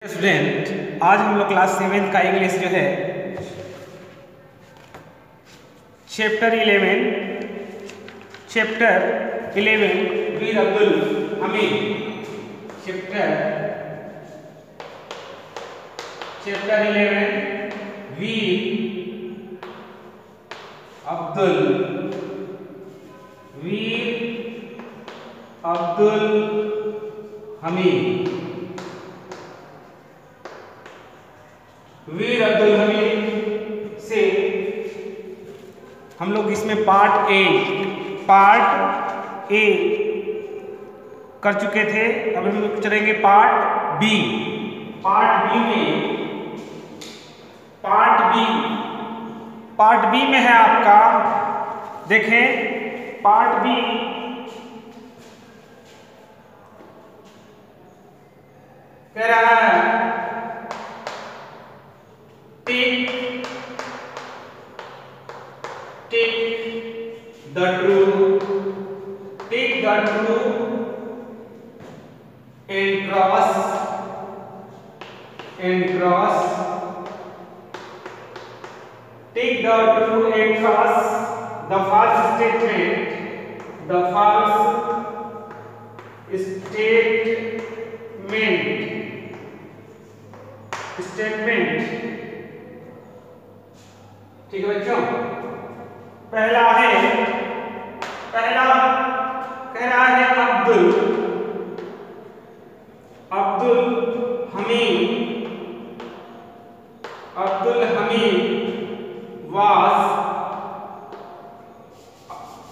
Student, आज हम लोग क्लास 7 का इंग्लिश जो है चैप्टर 11 वीर अब्दुल हमीद चैप्टर 11 वीर अब्दुल हमीद वीर अब्दुल हमीद से हम लोग इसमें पार्ट ए कर चुके थे। अब हम लोग चलेंगे पार्ट बी में है आपका, देखें पार्ट बी कह रहा है take the true and cross the false statement। ठीक है बच्चों, पहला कह रहा है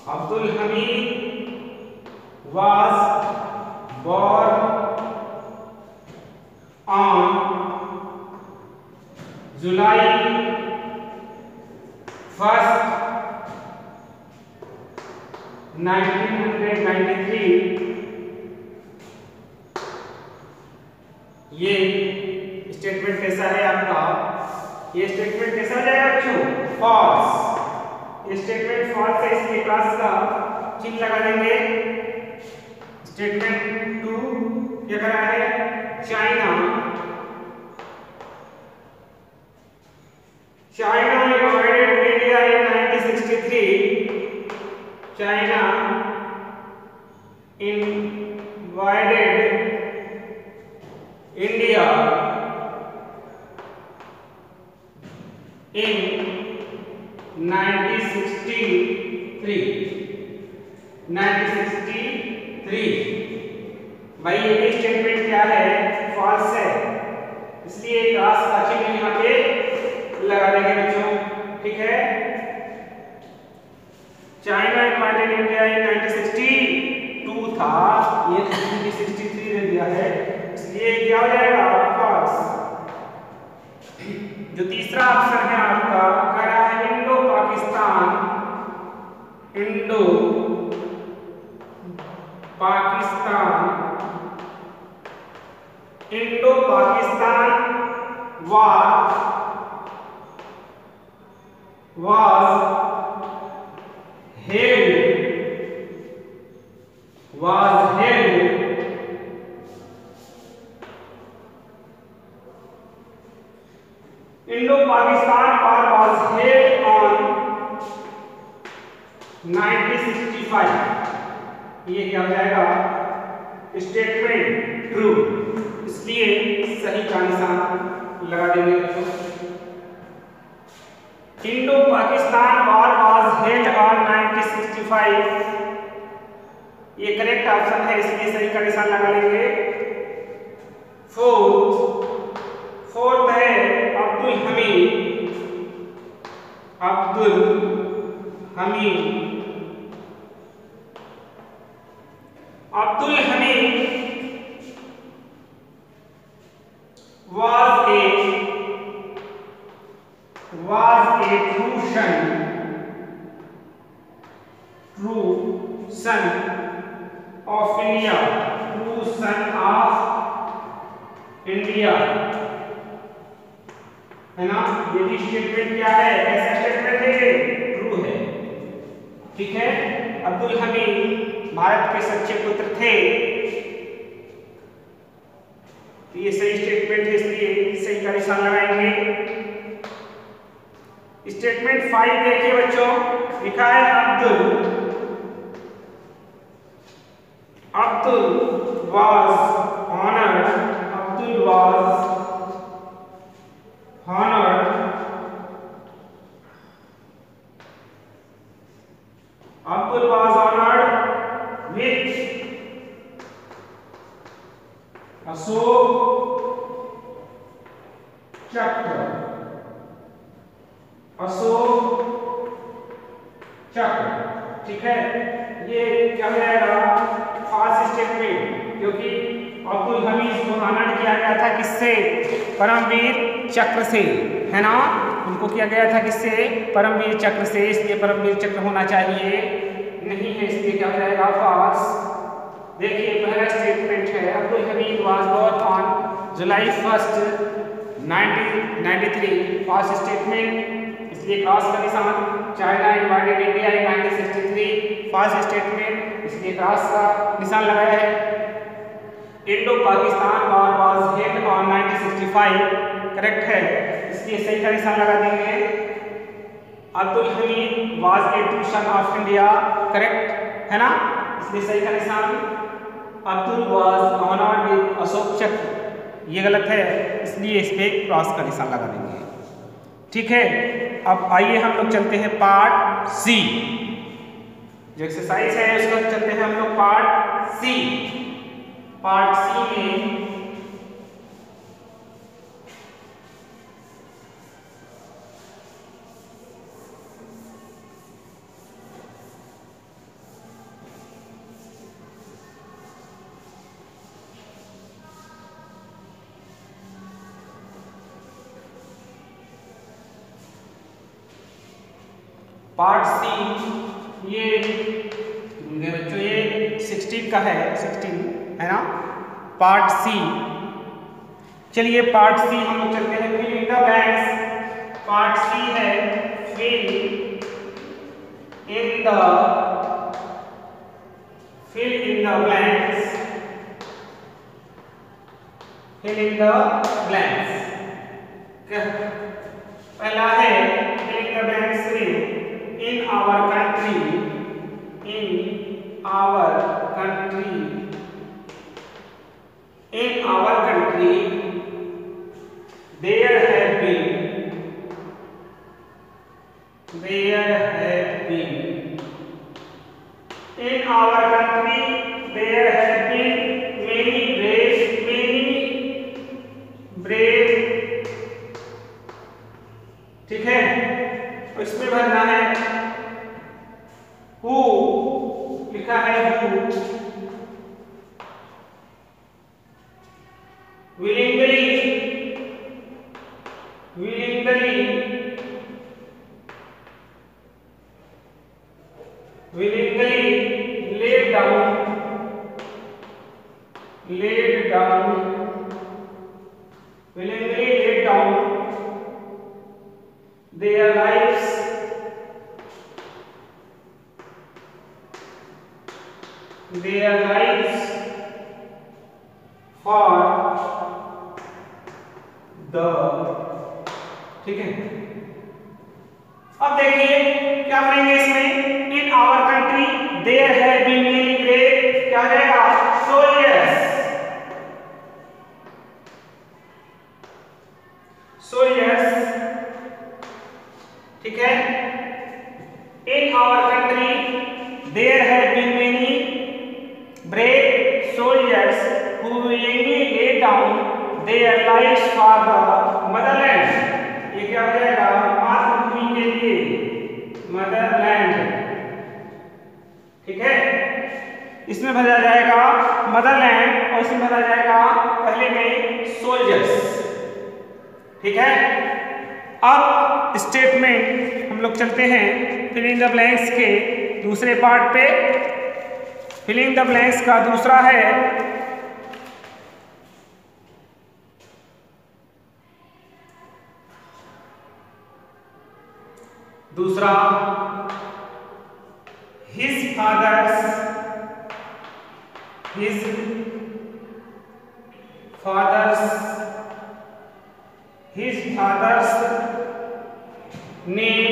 Abdul Hamid was born on July 1st 1993। ये स्टेटमेंट कैसा है आपका? ये स्टेटमेंट कैसा जाएगा बच्चों? फॉल्स। ये स्टेटमेंट फॉल्स है, इसलिए क्लास का चिन्ह लगा देंगे। स्टेटमेंट 2 क्या कह रहा है? China invaded India in 1963। China invaded India in 1963। भाई ये स्टेटमेंट क्या है? फॉल्स है, इसलिए क्लास का चिन्ह यहाँ पे लगा देंगे बच्चों। ठीक है, चाइना इन्वाइटेड इंडिया इन 1962 था, ये 1963 दे दिया है, इसलिए क्या हो जाएगा? फॉल्स। जो तीसरा ऑप्शन है आपका, कह रहा है Indo Pakistan was held Indo-Pakistan war was held on 1965। ये क्या हो जाएगा? स्टेटमेंट ट्रू, इसलिए सही का निशान लगा देंगे। Indo Pakistan war was held on 1965, ये करेक्ट ऑप्शन है, इसलिए सही का निशान लगा लेंगे। फोर्थ है Abdul Hamid was a true son of India, है ना? ये भी स्टेटमेंट क्या है? ऐसा स्टेटमेंट है, ट्रू है। ठीक है, अब्दुल हमीद भारत के सच्चे पुत्र थे। तो ये सही स्टेटमेंट है, इसलिए सही का निशान लगाएंगे। स्टेटमेंट 5 देखिए बच्चों, लिखा है Abdul was honored, Abdul was honored, Abdul was honored with Ashok Chakra, Ashok चक्र। ठीक है, ये क्या हो जाएगा, फॉल्स स्टेटमेंट, क्योंकि अब्दुल हमीद को ऑनर्ड किया गया था किससे, परमवीर चक्र से, है ना, उनको किया गया था किससे, परमवीर चक्र से, इसलिए परमवीर चक्र होना चाहिए, नहीं है, इसलिए क्या हो जाएगा, फॉल्स। देखिए पहला स्टेटमेंट है, Abdul Hamid was born on July 1 1993, false statement, इसलिए क्रॉस का निशान। China invaded India in 1963, false statement, इसलिए क्रॉस का निशान लगाया है। Indo Pakistan war was held on 1965, correct है, इसलिए सही का निशान लगा देंगे। Abdul Hamid was a true son of India, correct है ना, इसलिए सही का निशान। Abdul was honoured with Ashok Chakra, ये गलत है, इसलिए इस पे क्रॉस का निशान लगा देंगे। ठीक है, अब आइए हम लोग चलते हैं पार्ट सी, जो एक्सरसाइज है उसका चलते हैं हम लोग पार्ट सी। पार्ट सी में पार्ट सी, ये बच्चों ये 16 का है, 16 है ना, पार्ट सी। चलिए पार्ट सी हम लोग चलते हैं, fill in the blanks. Part C है fill in the blanks, fill in the blanks. पहला है फिल इन द ब्लैंक्स में in our country there have been in our country there have been many brave, ठीक है, तो इसमें भरना है who, लिखा है who willingly laid down their lives for the, ठीक है। अब देखिए क्या करेंगे इसमें, in our country there have been many brave, क्या रहेगा, सोल्जर्स, ठीक है। In our country there have been many brave soldiers who willingly lay down their lives for the motherland, ये क्या हो जाएगा, मातृभूमि के लिए, मदरलैंड, ठीक है। इसमें भरा जाएगा मदरलैंड और इसमें भरा जाएगा पहले में सोल्जर्स, ठीक है। अब स्टेटमेंट हम लोग चलते हैं फिल इन द ब्लैंक्स के दूसरे पार्ट पे। फिलिंग द ब्लैंक्स का दूसरा है his father's father's name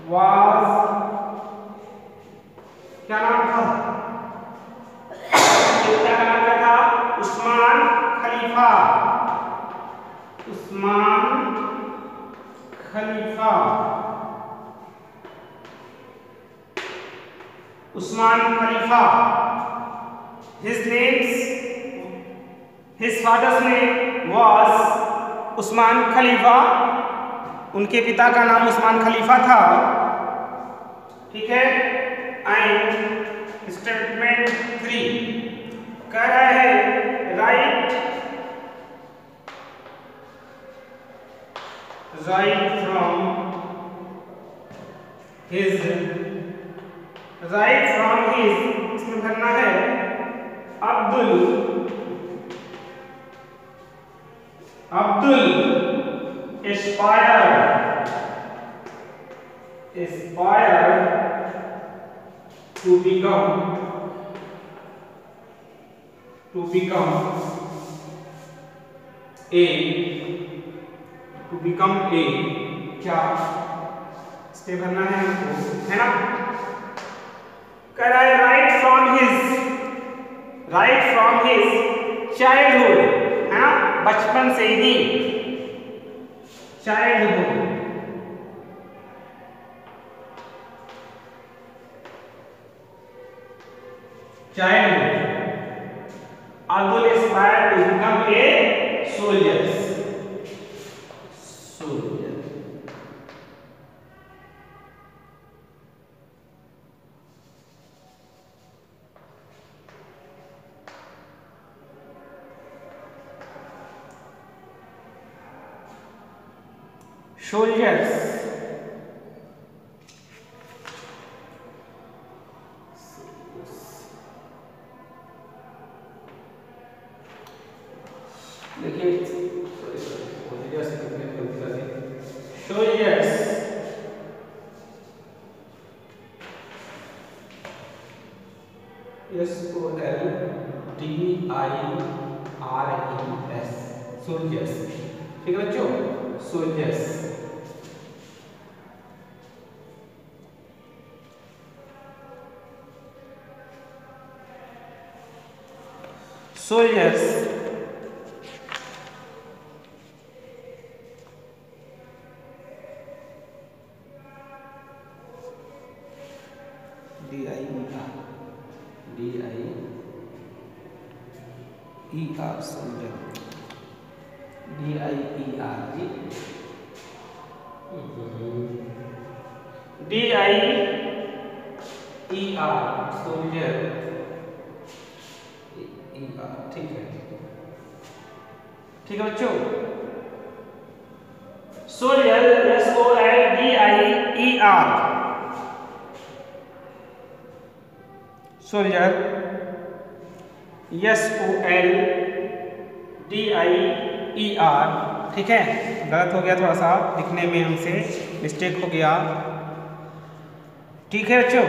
was, क्या नाम था? पिता का नाम क्या था? उस्मान खलीफा। उस्मान खलीफा। उस्मान खलीफा। His father's name was Usman खलीफा। उनके पिता का नाम उस्मान खलीफा था। ठीक है। एंड स्टेटमेंट 3 कह रहा है राइट फ्रॉम हिज, इसमें भरना है Abdul aspired to become a क्या इससे भरना है हमको, है ना? कह रहा है राइट फ्रॉम हिज चाइल्डहुड, है ना, बचपन से ही, childhood. Abdul aspired to become a soldier. Soldiers. देखिए soldiers SOLDIRES soldiers, ठीक है बच्चों? soldiers DIER soldier soldier, ठीक है बच्चों? सोल्जर SOLDIER सोल्जर SOLDIER, ठीक है? गलत हो गया, थोड़ा सा लिखने में हमसे मिस्टेक हो गया, ठीक है बच्चों?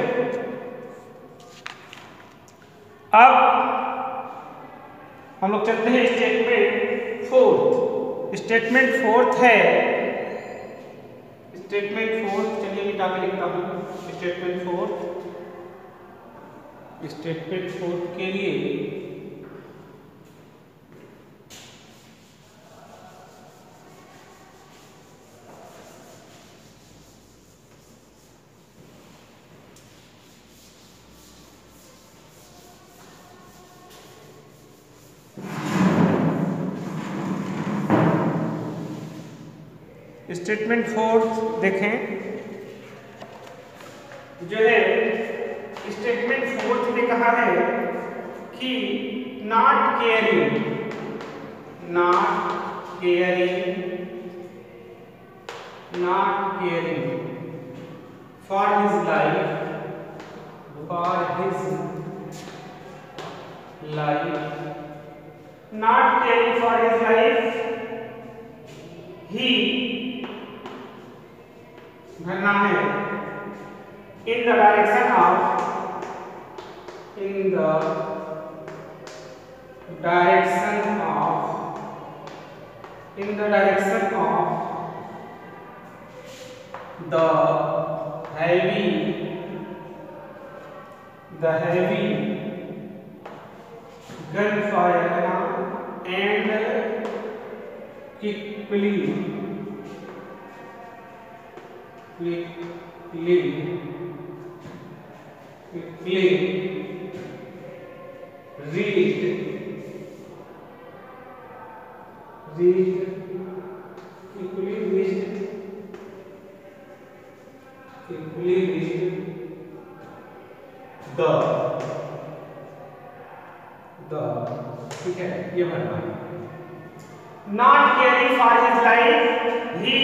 अब हम लोग चलते हैं स्टेटमेंट फोर्थ है। स्टेटमेंट फोर्थ चलिए मिटा के लिखता हूँ। स्टेटमेंट फोर्थ के लिए स्टेटमेंट फोर्थ देखें जो है, स्टेटमेंट फोर्थ में कहा है कि not caring for his life ही भरना है in the direction of the direction of the heavy gunfire and quickly reached the ठीक है, ये भरना है। Not caring for his life, he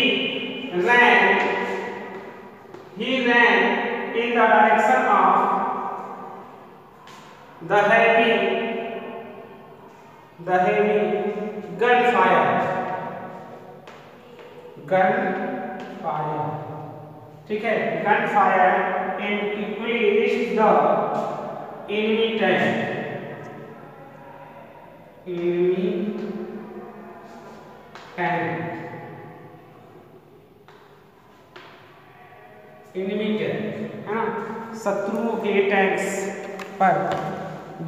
ran in the direction of the heavy gunfire, ठीक है, gunfire and quickly reached the enemy tank, है ना, शत्रुओं के टैंक्स पर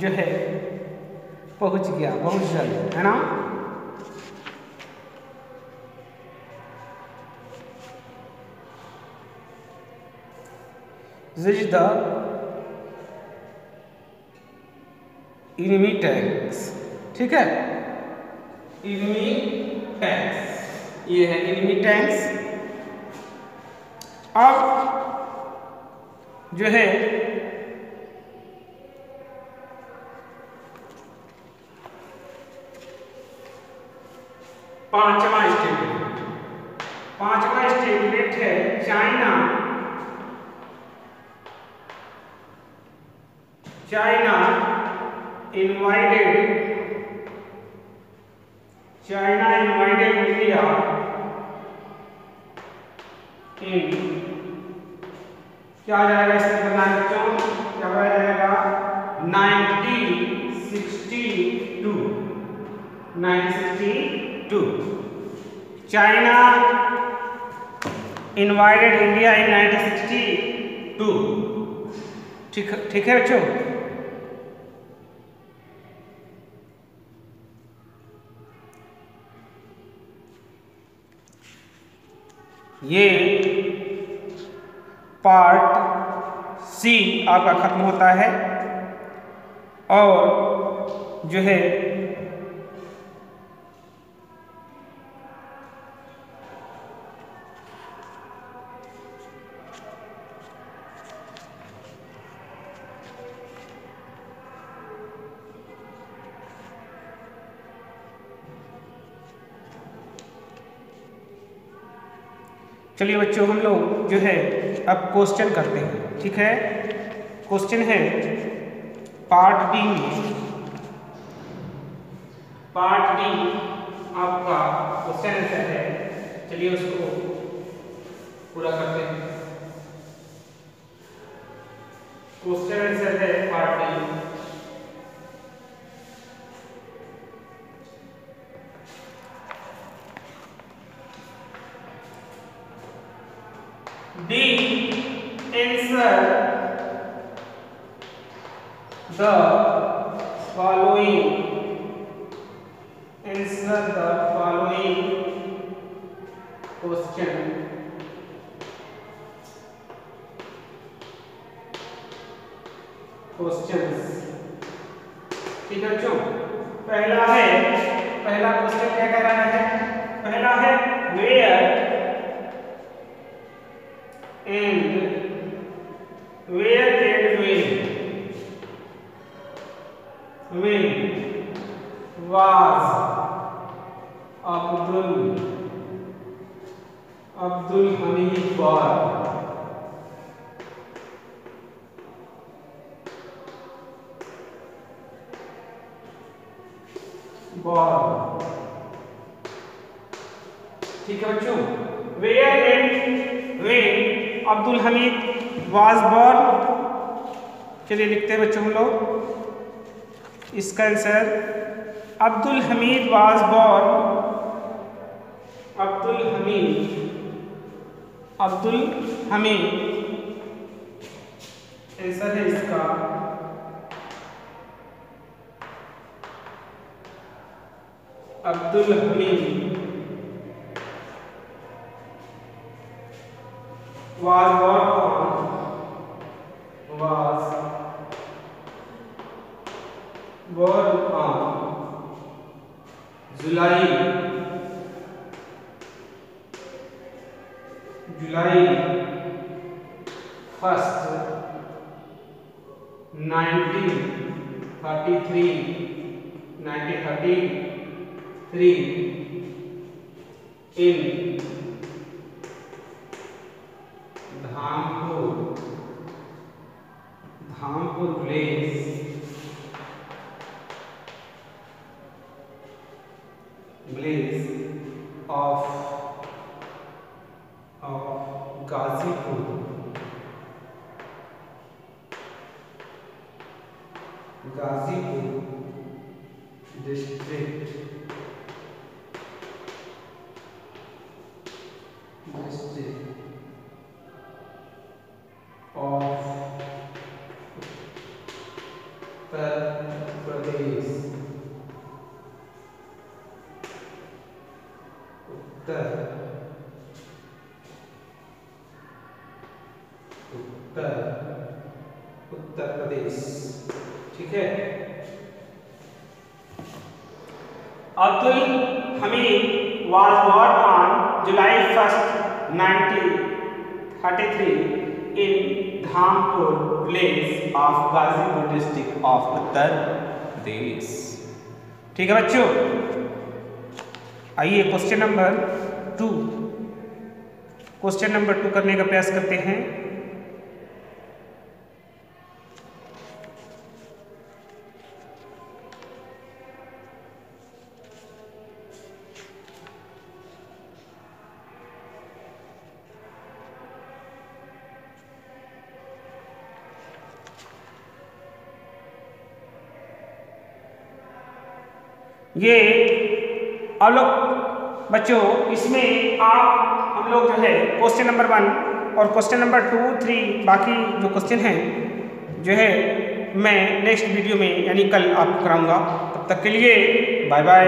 जो है पहुंच गया बहुत जल्द, है ना। Reach the enemy tanks, ठीक है, enemy tanks, ये है enemy tanks। अब जो है पांचवा स्टेटमेंट है चाइना इनवाइटेड इंडिया इन, क्या आ जाएगा इसमें बताना बच्चों, क्या आ जाएगा 1962। चाइना इनवाइटेड इंडिया इन 1962, ठीक है बच्चों। ये पार्ट सी आपका खत्म होता है और जो है चलिए बच्चों हम लोग जो है अब क्वेश्चन करते हैं, ठीक है। क्वेश्चन है पार्ट डी आपका क्वेश्चन आंसर है, चलिए उसको पूरा करते हैं। क्वेश्चन आंसर है part D answer the following questions, ठीक है बच्चों। पहला क्वेश्चन क्या कह रहा है, पहला है where and when was Abdul Hamid born, ठीक है बच्चों। where and when Abdul Hamid was born, चलिए लिखते हैं बच्चों हम लोग इसका answer. Abdul Hamid was born Abdul Hamid, Abdul Hamid answer है इसका। Abdul Hamid was born on July 1st 1933 in Dhampur village of Ghazipur district of Uttar Pradesh, Uttar Pradesh. ठीक है। Abdul Hamid was born on July 1st 1933 in Dhampur village of Ghazipur district of Uttar Pradesh. ठीक है बच्चों, आइए क्वेश्चन नंबर 2 करने का प्रयास करते हैं। ये अलोक बच्चों, इसमें हम लोग जो है क्वेश्चन नंबर 1 और क्वेश्चन नंबर 2, 3 बाकी जो क्वेश्चन हैं जो है मैं नेक्स्ट वीडियो में यानी कल आपको कराऊंगा। तब तक के लिए बाय बाय।